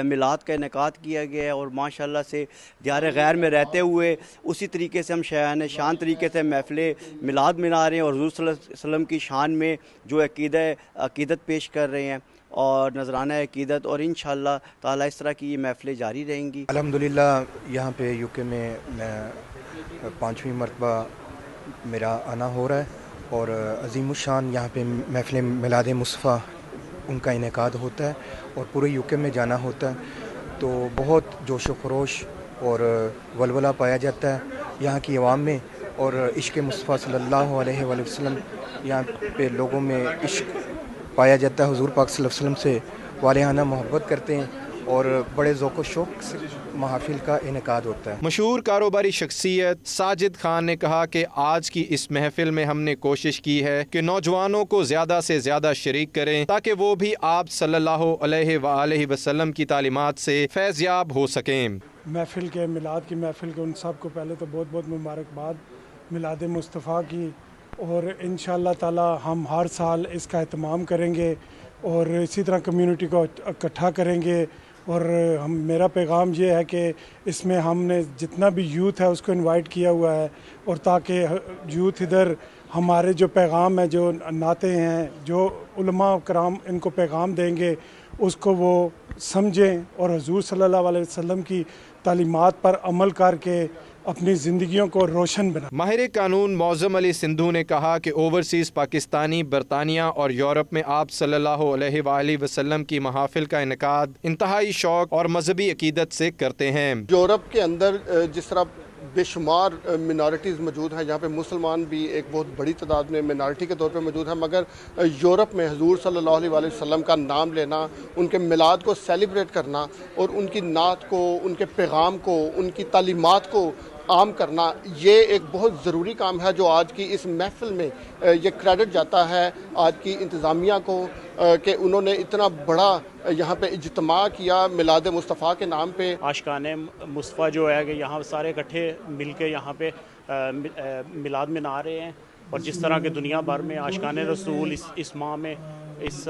میلاد کا انعقاد کیا گیا ہے، اور ماشاءاللہ سے دیار غیر میں رہتے ہوئے اسی طریقے سے ہم شان طریقے سے محفل میلاد منا رہے ہیں، اور حضور صلی اللہ علیہ وسلم کی شان میں جو عقیدت پیش کر رہے ہیں اور نذرانہ عقیدت، اور انشاءاللہ تعالیٰ اس طرح کی یہ محفلیں جاری رہیں گی۔ الحمدللہ یہاں پہ یو کے میں 5ویں مرتبہ میرا آنا ہو رہا ہے، اور عظیم الشان یہاں پہ محفل میلاد مصطفیٰ ان کا انعقاد ہوتا ہے، اور پورے یو کے میں جانا ہوتا ہے، تو بہت جوش و خروش اور ولولہ پایا جاتا ہے یہاں کی عوام میں، اور عشق مصطفیٰ صلی اللہ علیہ وآلہ وسلم یہاں پہ لوگوں میں عشق پایا جاتا ہے، حضور پاک صلی اللہ علیہ وسلم سے والہانہ محبت کرتے ہیں، اور بڑے ذوق و شوق سے محافل کا انعقاد ہوتا ہے۔ مشہور کاروباری شخصیت ساجد خان نے کہا کہ آج کی اس محفل میں ہم نے کوشش کی ہے کہ نوجوانوں کو زیادہ سے زیادہ شریک کریں تاکہ وہ بھی آپ صلی اللہ علیہ وآلہ وسلم کی تعلیمات سے فیض یاب ہو سکیں۔ محفل کے میلاد کی محفل کے ان سب کو پہلے تو بہت بہت مبارکباد میلاد مصطفیٰ کی، اور انشاءاللہ تعالی ہم ہر سال اس کا اہتمام کریں گے اور اسی طرح کمیونٹی کو اکٹھا کریں گے، اور میرا پیغام یہ ہے کہ اس میں ہم نے جتنا بھی یوتھ ہے اس کو انوائٹ کیا ہوا ہے، اور تاکہ یوتھ ادھر ہمارے جو پیغام ہے، جو نعتیں ہیں، جو علماء کرام ان کو پیغام دیں گے، اس کو وہ سمجھیں اور حضور صلی اللہ علیہ وسلم کی تعلیمات پر عمل کر کے اپنی زندگیوں کو روشن بنا۔ ماہر قانون معظم علی سندھو نے کہا کہ اوورسیز پاکستانی برطانیہ اور یورپ میں آپ صلی اللہ علیہ وآلہ وسلم کی محافل کا انعقاد انتہائی شوق اور مذہبی عقیدت سے کرتے ہیں۔ یورپ کے اندر جس طرح بے شمار منارٹیز موجود ہیں، یہاں پہ مسلمان بھی ایک بہت بڑی تعداد میں منارٹی کے طور پہ موجود ہیں، مگر یورپ میں حضور صلی اللہ علیہ وآلہ وسلم کا نام لینا، ان کے میلاد کو سیلیبریٹ کرنا، اور ان کی نعت کو، ان کے پیغام کو، ان کی تعلیمات کو عام کرنا، یہ ایک بہت ضروری کام ہے جو آج کی اس محفل میں یہ کریڈٹ جاتا ہے آج کی انتظامیہ کو کہ انہوں نے اتنا بڑا یہاں پہ اجتماع کیا میلاد مصطفیٰ کے نام پہ۔ عاشقان مصطفیٰ جو ہے کہ یہاں سارے اکٹھے مل کے یہاں پہ میلاد منا رہے ہیں، اور جس طرح کے دنیا بھر میں عاشقان رسول اس ماہ میں اس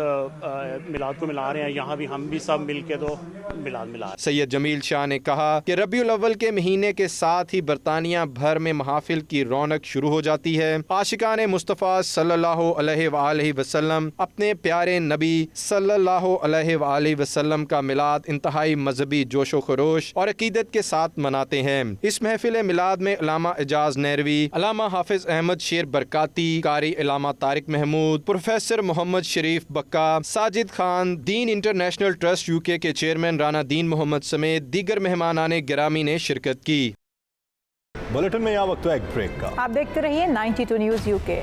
میلاد کو ملا رہے ہیں، یہاں بھی ہم بھی سب مل کے تو میلاد ملا رہے ہیں۔ سید جمیل شاہ نے کہا کہ ربیع الاول کے مہینے کے ساتھ ہی برطانیہ بھر میں محافل کی رونق شروع ہو جاتی ہے۔ عاشقان مصطفیٰ صلی اللہ علیہ وآلہ وسلم اپنے پیارے نبی صلی اللہ علیہ وآلہ وسلم کا میلاد انتہائی مذہبی جوش و خروش اور عقیدت کے ساتھ مناتے ہیں۔ اس محفل میلاد میں علامہ اعجاز نیروی، علامہ حافظ احمد شیر برکاتی، قاری علامہ طارق محمود، پروفیسر محمد شریف بکا، ساجد خان، دین انٹرنیشنل ٹرسٹ یو کے چیئرمین رانا دین محمد سمیت دیگر مہمانان گرامی نے شرکت کی۔ बुलेटिन में यहाँ वक्त है एक ब्रेक का। आप देखते रहिए 92 न्यूज़ यूके।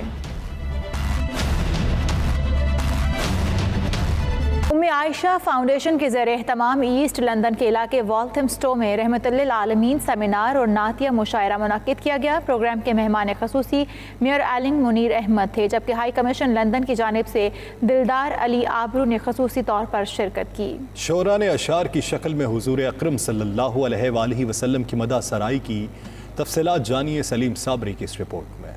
उम्मे आयशा फाउंडेशन के ज़रिए एहतमाम ईस्ट लंदन के इलाके वॉल्थमस्टो में रहमतुल्लिल आलमीन सेमिनार और नातिया मुशायरा मुनक्किद किया गया। प्रोग्राम के मेहमान खसूसी मेयर एलिंग मुनीर अहमद थे, जबकि हाई कमीशन लंदन की जानिब से दिलदार अली आबरू ने खसूसी तौर पर शिरकत की। शोरा ने अशार की शक्ल में हुजूर अकरम सल्लल्लाहु अलैहि वसल्लम की मदह सराई की। तफसीलात जानिए सलीम साबरी की इस रिपोर्ट में।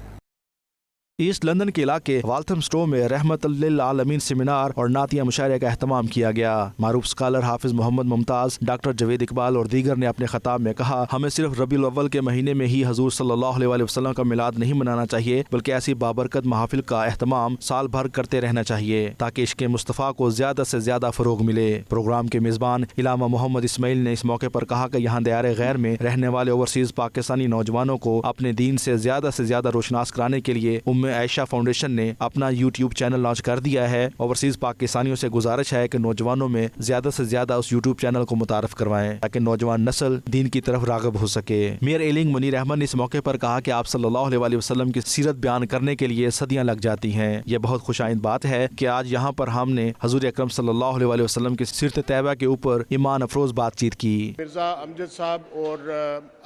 ईस्ट लंदन के इलाके वाल्थमस्टो में रहमतुल्लिल आलमीन सेमिनार और नातिया मुशायरे का एहतमाम किया गया। मारूफ स्कॉलर हाफिज मोहम्मद मुमताज़, डॉक्टर जवेद इकबाल और दीगर ने अपने खताब में कहा, हमें सिर्फ रबीउल अव्वल के महीने में ही हजूर सल्लल्लाहु अलैहि वसल्लम का मिलाद नहीं मनाना चाहिए, बल्कि ऐसी बाबरकत महफिल का एहतमाम साल भर करते रहना चाहिए ताकि इश्क़ मुस्तफ़ा को ज्यादा से ज्यादा फ़रोग मिले। प्रोग्राम के मेज़बान इलामा मोहम्मद इस्माइल ने इस मौके पर कहा कि यहाँ दायरे गैर में रहने वाले ओवरसीज़ पाकिस्तानी नौजवानों को अपने दीन से ज्यादा रोशनास कराने के लिए उम्मे आयशा फाउंडेशन ने अपना यूट्यूब चैनल लॉन्च कर दिया है। ओवरसीज पाकिस्तानियों से गुजारिश है कि नौजवानों में ज्यादा से ज्यादा उस यूट्यूब चैनल को मुतारफ करवाएं ताकि नौजवान नस्ल दीन की तरफ राग़िब हो सके। मेयर एलिंग मुनीर अहमद ने इस मौके पर कहा कि आप सल्लल्लाहु अलैहि वसल्लम की सीरत बयान करने के लिए सदियां लग जाती हैं। यह बहुत खुशाइंद बात है कि आज यहाँ पर हमने हजूर अकरम सल्लल्लाहु अलैहि वसल्लम की सीरत तैयबा के ऊपर ईमान अफरोज बातचीत की। मिर्ज़ा अमजद साहब और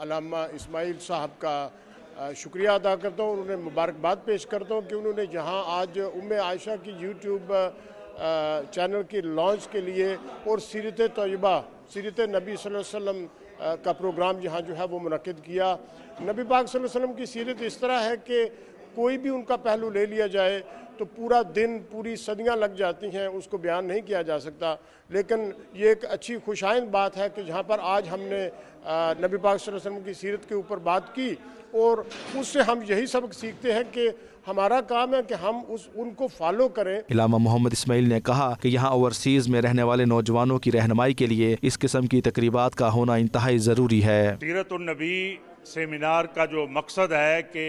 अल्लामा इस्माइल साहब का शुक्रिया अदा करता हूँ, उन्हें मुबारकबाद पेश करता हूँ कि उन्होंने जहाँ आज उम्मे आयशा की यूट्यूब चैनल की लॉन्च के लिए और सीरत तैयबा सीरत नबी सल्लल्लाहु अलैहि वसल्लम का प्रोग्राम यहाँ जो है वो मुनक्किद किया। नबी पाक सल्लल्लाहु अलैहि वसल्लम की सीरत इस तरह है कि कोई भी उनका पहलू ले लिया जाए तो पूरा दिन पूरी सदियां लग जाती हैं, उसको बयान नहीं किया जा सकता। लेकिन ये एक अच्छी खुशाइंद बात है कि जहाँ पर आज हमने नबी पाक सल्लल्लाहु अलैहि वसल्लम की सीरत के ऊपर बात की और उससे हम यही सबक सीखते हैं कि हमारा काम है कि हम उनको फॉलो करें। इलामा मोहम्मद इस्माइल ने कहा कि यहाँ ओवरसीज में रहने वाले नौजवानों की रहनुमाई के लिए इस किस्म की तकरीबात का होना इंतहाई ज़रूरी है। सीरत उन नबी सेमिनार का जो मकसद है कि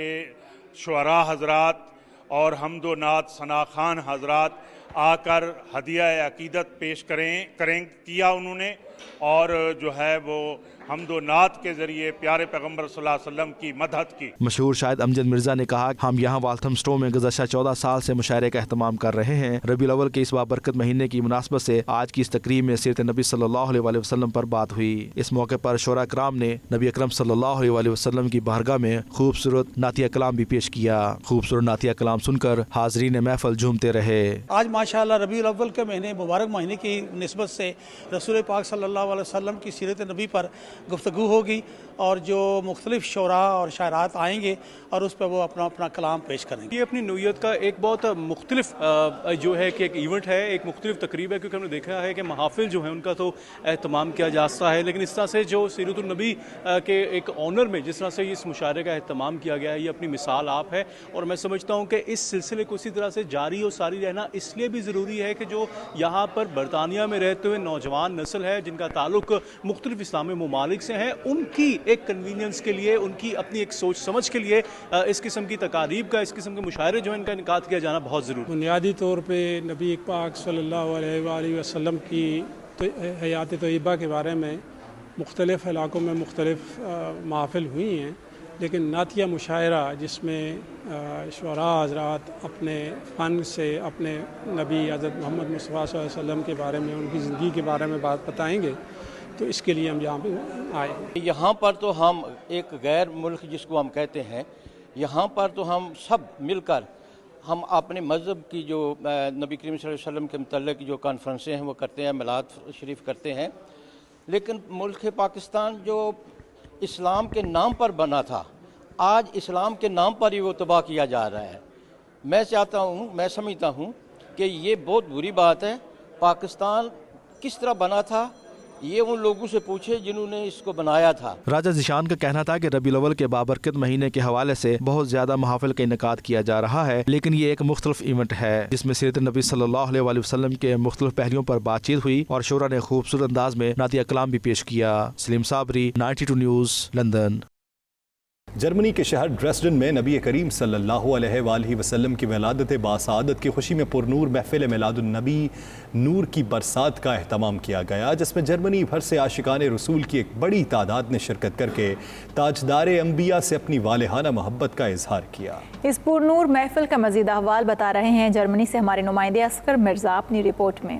शुअरा हजरात और हमदो नात सना खान हजरात आकर हदिया अकीदत पेश करें किया उन्होंने, और जो है वो हमदो नात के जरिए प्यारे पैगम्बर सल्लल्लाहु अलैहि वसल्लम की मदद की। मशहूर शायद अमजद मिर्जा ने कहा, हम यहाँ वाल्थमस्टो में गुज़श्ता 14 साल से मुशायरे का एहतमाम कर रहे हैं। रबीउल अव्वल के इस बाबरकत महीने की मुनासबत से आज की इस तकरीब में सीरत नबी सल्लल्लाहु अलैहि वसल्लम पर बात हुई। इस मौके पर शोरा कराम ने नबी अकरम सल्लल्लाहु अलैहि वसल्लम की बारगाह में खूबसूरत नातिया कलाम भी पेश किया। खूबसूरत नातिया कलाम सुनकर हाजरीन महफल झूमते रहे। आज माशाअल्लाह रबीउल अव्वल के महीने मुबारक महीने की निस्बत से रसूल पाक सल्लल्लाहु अलैहि वसल्लम की सीरत नबी पर गुफ्तगू होगी और जो मुख्तलिफ शोरा और शायरात आएंगे और उस पर वो अपना अपना कलाम पेश करेंगे। ये अपनी नौइयत का एक बहुत मुख्तलिफ जो है कि एक इवेंट है, एक मुख्तलिफ तकरीब है, क्योंकि हमने देखा है कि महाफिल जो है उनका तो एहतमाम किया जाता है, लेकिन इस तरह से जो सीरतुन नबी के एक ऑनर में जिस तरह से इस मुशायरे का एहतमाम किया गया है, ये अपनी मिसाल आप है। और मैं समझता हूँ कि इस सिलसिले को इसी तरह से जारी और सारी रहना इसलिए भी ज़रूरी है कि जो यहाँ पर बरतानिया में रहते हुए नौजवान नस्ल है जिनका ताल्लुक मुख्तलिफ इस्लामी ममालिक से है, उनकी एक कन्वीनियंस के लिए, उनकी अपनी एक सोच समझ के लिए इस किस्म की तकारीब का, इस किस्म के मुशायरे जो है इनका इनकाद किया जाना बहुत ज़रूरी है। बुनियादी तौर पे नबी पाक सल्लल्लाहु अलैहि वसल्लम की हयात तय्यबा के बारे में मुख्तलिफ़ इलाक़ों में मुख्तलिफ़ महफ़िल हुई हैं, लेकिन नातिया मुशायरा जिसमें शुअरा हज़रात अपने फ़न से अपने नबी हज़रत मोहम्मद मुस्तफ़ा सल्लल्लाहु अलैहि वसल्लम के बारे में, उनकी ज़िंदगी के बारे में बात बताएंगे, तो इसके लिए हम यहाँ पे आए। यहाँ पर तो हम एक गैर मुल्क जिसको हम कहते हैं, यहाँ पर तो हम सब मिलकर हम अपने मज़हब की जो नबी करीम सल्लल्लाहु अलैहि वसल्लम के मुतल्लिक़ जो कॉन्फ्रेंसें हैं वो करते हैं, मिलाद शरीफ करते हैं। लेकिन मुल्क पाकिस्तान जो इस्लाम के नाम पर बना था, आज इस्लाम के नाम पर ही वो तबाह किया जा रहा है। मैं चाहता हूँ, मैं समझता हूँ कि ये बहुत बुरी बात है। पाकिस्तान किस तरह बना था ये उन लोगों से पूछे जिन्होंने इसको बनाया था। राजा ज़िशान का कहना था कि रबीउल अव्वल के बाबरकत महीने के हवाले से बहुत ज्यादा महाफिल का इनकाद किया जा रहा है, लेकिन ये एक मुख्तलिफ इवेंट है जिसमें सीरत नबी सल्लल्लाहु अलैहि वसल्लम के मुख्तलिफ पहलुओं पर बातचीत हुई और शोरा ने खूबसूरत अंदाज में नातिया कलाम भी पेश किया। Saleem Sabri, 92 news, London. Germany के शहर ड्रेसडन में नबी करीम सल्लल्लाहु अलैहि वसल्लम की विलादत बासआदत की खुशी में पुरनूर महफिल मिलादुन्नबी नूर की बरसात का एहतमाम किया गया, जिसमें जर्मनी भर से आशिकान रसूल की एक बड़ी तादाद ने शिरकत करके ताजदार अंबिया से अपनी वालेहाना मोहब्बत का इजहार किया। इस पुरनूर महफिल का मज़ीद अहवाल बता रहे हैं जर्मनी से हमारे नुमाइंदे असगर मिर्ज़ा अपनी रिपोर्ट में।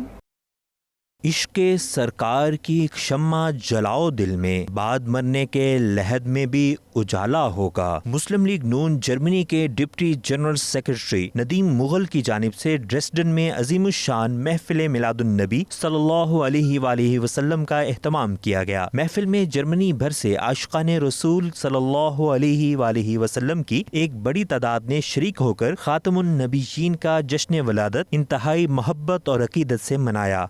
इश्क़ सरकार की एक शम्मा जलाओ दिल में, बाद मरने के लहद में भी उजाला होगा। मुस्लिम लीग नून जर्मनी के deputy general secretary Nadeem Mughal की जानिब से ड्रेसडन में अजीमुशान महफिल मिलादुन्नबी सल्लल्लाहु अलैहि वसल्लम का एहतमाम किया गया। महफिल में जर्मनी भर से आशिकाने रसूल सल्लल्लाहु अलैहि वसल्लम की एक बड़ी तादाद ने शरीक होकर खातमुन नबीयीन का जश्न वलादत इंतहाई मोहब्बत और अकीदत से मनाया।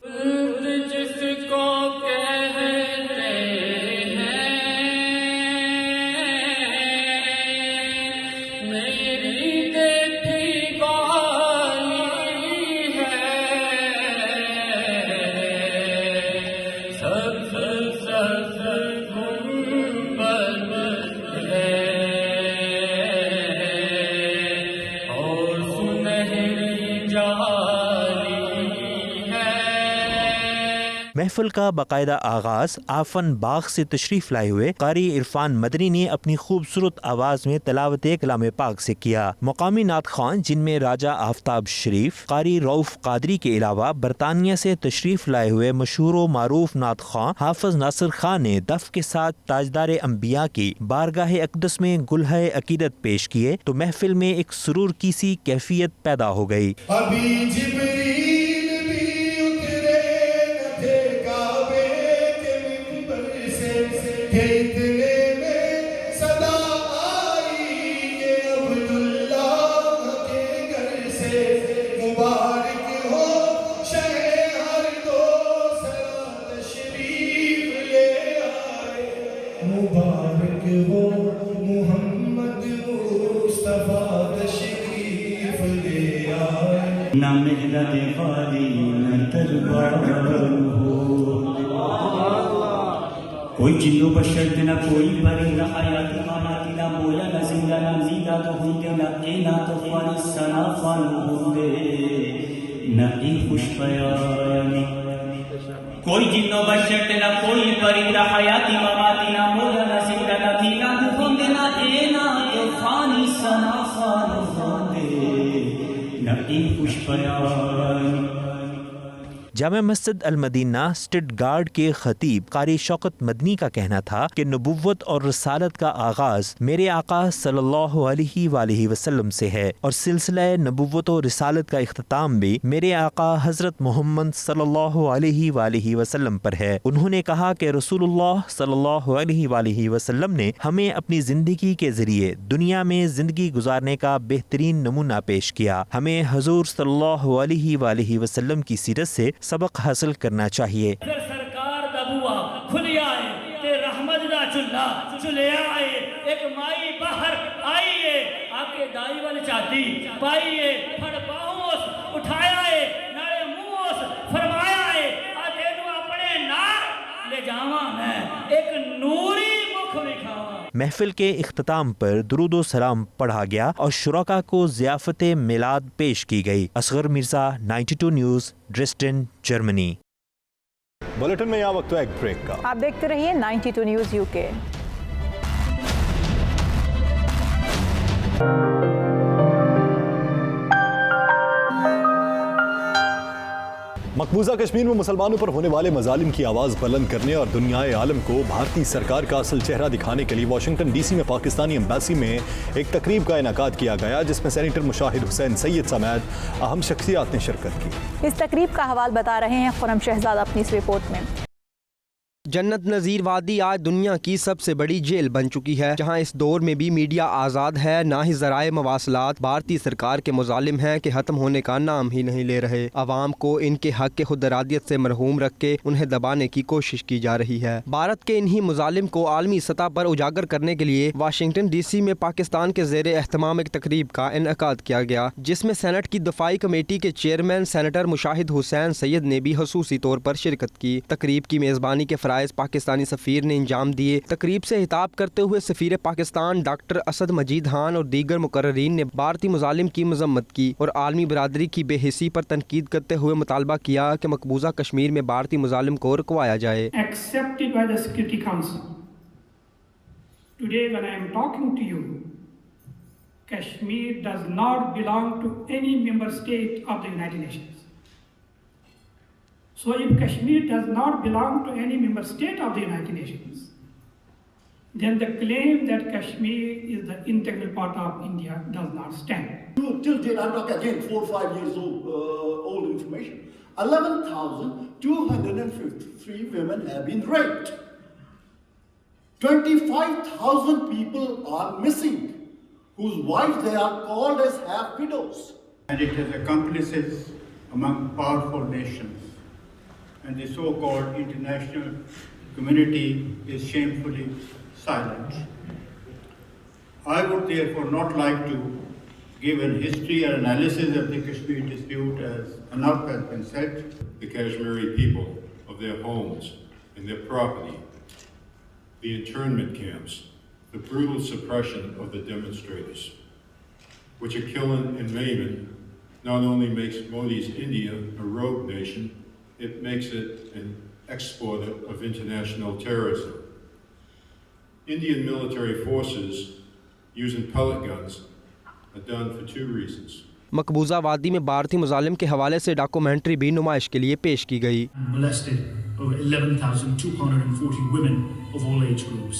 महफिल का बाकायदा आगाज आफन बाग से तशरीफ लाए हुए कारी इरफान मदनी ने अपनी खूबसूरत आवाज में तिलावत कलाम पाक से किया। मकामी नात खान जिनमें राजा आफ्ताब शरीफ, कारी रऊफ कादरी के अलावा बरतानिया से तशरीफ लाए हुए मशहूर व मारूफ नात खान हाफिज नासिर खान ने दफ के साथ ताजदार अंबिया की बारगाह अक़दस में गुलह अकीदत पेश किए तो महफिल में एक सुरूर की सी कैफियत पैदा हो गई। कोई जिन्नो बशर ना कोई परे ना हयाती मामाती ना बोला ना जिंदा ना जीदा तो होंगे ना ए ना तो फानी सना फानू होंगे ना ए खुश पयानी। कोई जिन्नो बशर ना कोई परे ना हयाती मामाती ना बोला ना जिंदा ना जीदा तो होंगे ना ए ना तो फानी सना फानू होंगे ना ए खुश पयानी। जामा मस्जिद अल मदीना स्टटगार्ड के खतीब कारी शौकत मदनी का कहना था कि नबुव्वत और रसालत का आगाज मेरे आका सल्लल्लाहु अलैहि वसल्लम से है और सिलसिला नबुव्वत और रसालत का इख्तिताम भी मेरे आका हजरत मोहम्मद सल्लल्लाहु अलैहि वसल्लम पर है। उन्होंने कहा कि रसूलुल्लाह सल्लल्लाहु अलैहि वसल्लम ने हमें अपनी जिंदगी के जरिए दुनिया में जिंदगी गुजारने का बेहतरीन नमूना पेश किया। हमें हजूर सल्लल्लाहु अलैहि वसल्लम की सीरत से सबक हासिल करना चाहिए। सरकार दा बुआ खुली आए ते रहमत दा चुल्ला चुलिया आए, एक माई बाहर आई है आके दाई वाली चाहती पाई है फड़ पाऊस उठाया है नाले मुंह फरमाया है आ तेनू अपने नाल ले जावा मैं एक नूरी मुख दिखावा। महफिल के इख्तिताम पर दुरूद सलाम पढ़ा गया और शुरका को ज़ियाफ़त मिलाद पेश की गई। Asghar Mirza 92 news Dresden Germany. Bulletin में यहाँ वक्त है एक ब्रेक का। आप देखते रहिए 92 न्यूज़ यूके। मकबूजा कश्मीर में मुसलमानों पर होने वाले मजालिम की आवाज़ बुलंद करने और दुनियाए आलम को भारतीय सरकार का असल चेहरा दिखाने के लिए वाशिंगटन डीसी में पाकिस्तानी एम्बेसी में एक तकरीब का इनेकाद किया गया, जिसमें सेनेटर मुशाहिद हुसैन सैयद समेत अहम शख्सियात ने शिरकत की। इस तकरीब का हवाल बता रहे हैं खुरम शहजाद अपनी इस रिपोर्ट में। जन्नत नज़ीर वादी आज दुनिया की सबसे बड़ी जेल बन चुकी है, जहां इस दौर में भी मीडिया आज़ाद है, ना ही ज़राए मवासलात भारतीय सरकार के मुजालिम हैं कि ख़त्म होने का नाम ही नहीं ले रहे। आवाम को इनके हक के खुद इरादियत से मरहूम रख के उन्हें दबाने की कोशिश की जा रही है। भारत के इन्हीं मुजालिम को आलमी सतह पर उजागर करने के लिए वाशिंगटन DC में पाकिस्तान के ज़ेर एहतमाम एक तकरीब का इनेकाद किया गया, जिसमें सेनेट की दफाई कमेटी के चेयरमैन सेनेटर मुशाहिद हुसैन सैयद ने भी खसूसी तौर पर शिरकत की। तकरीब की मेज़बानी के फ़राइज़ पाकिस्तानी सफ़ीर ने अंजाम दिए। तकरीब से खिताब करते हुए सफ़ीर पाकिस्तान डॉक्टर असद मजीद खान और दीगर मुकर्ररीन ने भारतीय मुजालिम की मजम्मत की और आलमी बरादरी की बेहिसी पर तनकीद करते हुए मुतालबा किया कि मकबूजा कश्मीर में भारतीय मुजालिम को रुकवाया जाए। Accepted by the Security Council. Today when I am talking to you, Kashmir does not belong to any member state of the United Nations. So if Kashmir does not belong to any member state of the United Nations, then the claim that Kashmir is the integral part of India does not stand. Till date, I'm talking again 4 or 5 years old information. 11,253 women have been raped. 25,000 people are missing, whose wives they are called as half widows. And it has accomplices among powerful nations. And the so-called international community is shamefully silent. I would therefore not like to give a history or analysis of the Kashmir dispute, as enough has been said. The Kashmiri people of their homes and their property, the internment camps, the brutal suppression of the demonstrators, which are killing and maiming, not only makes Modi's India a rogue nation, it makes it an exporter of international terrorism. Indian military forces using pellet guns are done for 2 reasons. मकबूजा वादी में भारतीय मुजालिम के हवाले से documentary भी नुमाइश के लिए पेश की गई। Molested over 11,240 women of all age groups.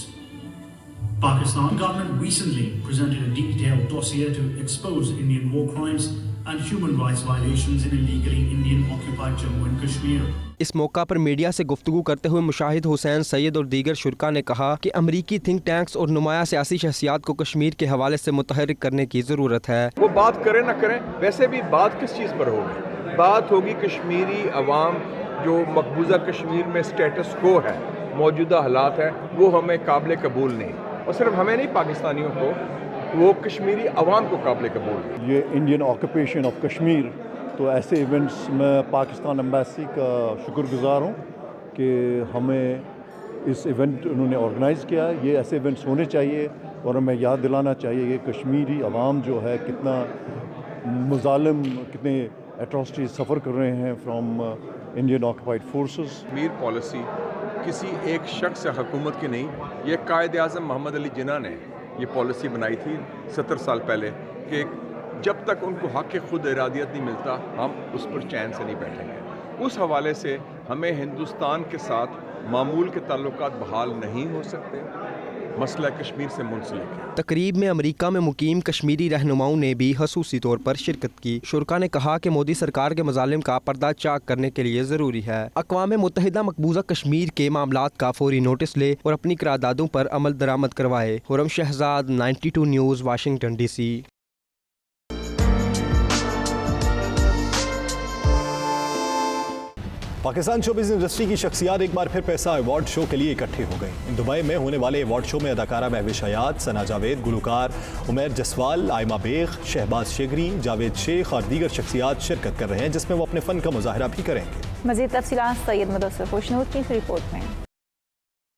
Pakistan government recently presented a detailed dossier to expose Indian war crimes and human rights violations in illegally Indian occupied Jammu and Kashmir. इस मौका पर मीडिया से गुफ्तगू करते हुए मुशाहिद हुसैन सैयद और दीगर शुरका ने कहा कि अमरीकी थिंक टैंक्स और नुमाया सियासी शख्सियात को कश्मीर के हवाले से मुतहर्रिक करने की ज़रूरत है। वो बात करें ना करें, वैसे भी बात किस चीज़ पर होगी? बात होगी कश्मीरी अवाम जो मकबूजा कश्मीर में स्टेटस को है, मौजूदा हालात है, वो हमें काबिल कबूल नहीं, और सिर्फ हमें नहीं पाकिस्तानियों को, वो कश्मीरी अवाम को काबिल कबूल। ये इंडियन ऑक्यूपेशन ऑफ कश्मीर, तो ऐसे इवेंट्स में पाकिस्तान एम्बेसी का शुक्रगुजार हूँ कि हमें इस इवेंट उन्होंने ऑर्गेनाइज़ किया। ये ऐसे इवेंट्स होने चाहिए और हमें याद दिलाना चाहिए कि कश्मीरी अवाम जो है कितना मुजालिम, कितने एट्रॉसिटीज सफ़र कर रहे हैं from Indian occupied forces. Kashmir policy किसी एक शख्स या हुकूमत की नहीं, ये कायद आज़म मोहम्मद अली जिन्ना ने ये पॉलिसी बनाई थी 70 साल पहले कि जब तक उनको हक़ खुद इरादियत नहीं मिलता हम उस पर चैन से नहीं बैठेंगे। उस हवाले से हमें हिंदुस्तान के साथ मामूल के ताल्लुकात बहाल नहीं हो सकते, मसला कश्मीर से मुंसलिक है। तकरीब में अमेरिका में मुकीम कश्मीरी रहनुमाओं ने भी खसूसी तौर पर शिरकत की। शुरका ने कहा कि मोदी सरकार के मजालिम का पर्दा चाक करने के लिए ज़रूरी है अक़वाम मुत्तहिदा मकबूजा कश्मीर के मामलात का फौरी नोटिस ले और अपनी करारदादों पर अमल दरामद करवाए। Hurram Shahzad, 92 news, Washington DC। Pakistan showbiz industry की शख्सियात एक बार फिर पैसा अवार्ड शो के लिए इकट्ठे हो गई। दुबई में होने वाले अवार्ड शो में अदाकारा महविश हयात, सना जावेद, गुलकार उमैर जसवाल, आयमा बेग, शहबाज शेगरी, जावेद शेख और दीगर शख्सियात शिरकत कर रहे हैं, जिसमें वो अपने फ़न का मुजाहरा भी करेंगे। मज़ीद तफ़सीलात सैयद मुदस्सिर खुशनूद की रिपोर्ट में।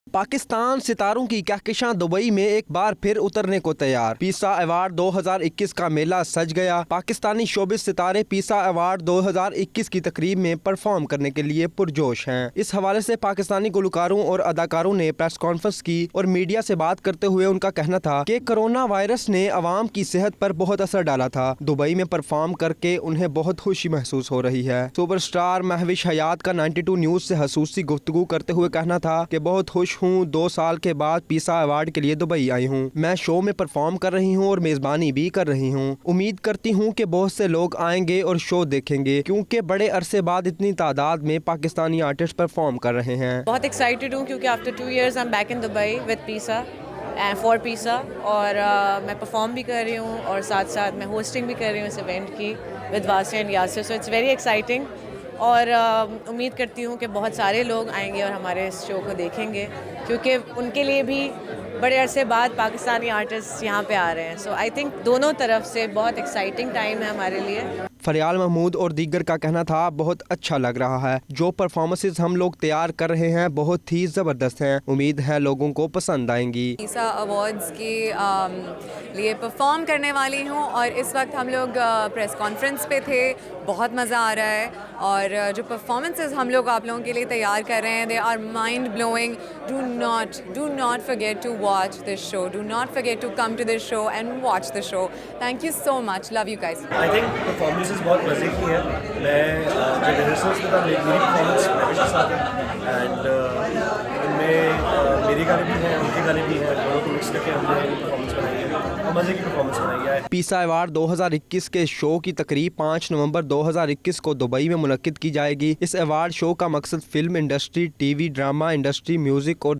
पाकिस्तान सितारों की कहकशां दुबई में एक बार फिर उतरने को तैयार। पीसा अवार्ड 2021 का मेला सज गया। पाकिस्तानी शोबिस सितारे पीसा अवार्ड 2021 की तकरीब में परफॉर्म करने के लिए पुरजोश हैं। इस हवाले से पाकिस्तानी गुलकारों और अदाकारों ने प्रेस कॉन्फ्रेंस की और मीडिया से बात करते हुए उनका कहना था कि कोरोना वायरस ने अवाम की सेहत पर बहुत असर डाला था। दुबई में परफॉर्म करके उन्हें बहुत खुशी महसूस हो रही है। सुपरस्टार महविश हयात का 92 न्यूज़ से खसूसी गुफ्तगू करते हुए कहना था कि बहुत खुश हूँ, 2 साल के बाद पीसा अवार्ड के लिए दुबई आई हूँ। मैं शो में परफॉर्म कर रही हूँ और मेज़बानी भी कर रही हूँ। उम्मीद करती हूँ कि बहुत से लोग आएंगे और शो देखेंगे, क्योंकि बड़े अरसे बाद इतनी तादाद में पाकिस्तानी आर्टिस्ट परफॉर्म कर रहे हैं। बहुत एक्साइटेड हूँ क्योंकि after 2 years I am back in Dubai with पीसा एंड फॉर पीसा, और मैं परफॉर्म भी कर रही हूँ और साथ साथ मैं होस्टिंग भी कर रही हूँ इस इवेंट की विद वासी and Yasir. So it's very exciting और उम्मीद करती हूँ कि बहुत सारे लोग आएंगे और हमारे इस शो को देखेंगे, क्योंकि उनके लिए भी बड़े अरसे बाद पाकिस्तानी आर्टिस्ट यहाँ पे आ रहे हैं। सो आई थिंक दोनों तरफ से बहुत एक्साइटिंग टाइम है हमारे लिए। फरियाल महमूद और दीगर का कहना था, बहुत अच्छा लग रहा है, जो परफॉर्मेंसेस हम लोग तैयार कर रहे हैं बहुत ही ज़बरदस्त हैं, उम्मीद है लोगों को पसंद आएंगी। पीसा अवार्ड्स के लिए परफॉर्म करने वाली हूँ और इस वक्त हम लोग प्रेस कॉन्फ्रेंस पे थे, बहुत मज़ा आ रहा है और जो परफॉर्मेंसेस हम लोग आप लोगों के लिए तैयार कर रहे हैं, they are mind blowing. Do not forget to watch this show, do not forget to come to this show and watch the show. Thank you so much, love you guys. I think performances बहुत मज़े की हैं। मैं जब rehearsals में था मेरी performance के साथ एंड इनमें मेरे गाने भी हैं, उनके गाने भी हैं, दोनों को मिक्स करके हमने परफॉर्मेंस बनाई है और मज़े की परफॉर्मेंस बनाई है। पीसा अवार्ड 2021 के शो की तकरीब 5 नवंबर 2021 को दुबई में मुनक्किद की जाएगी। इस अवार्ड शो का मकसद film industry, TV drama industry, music और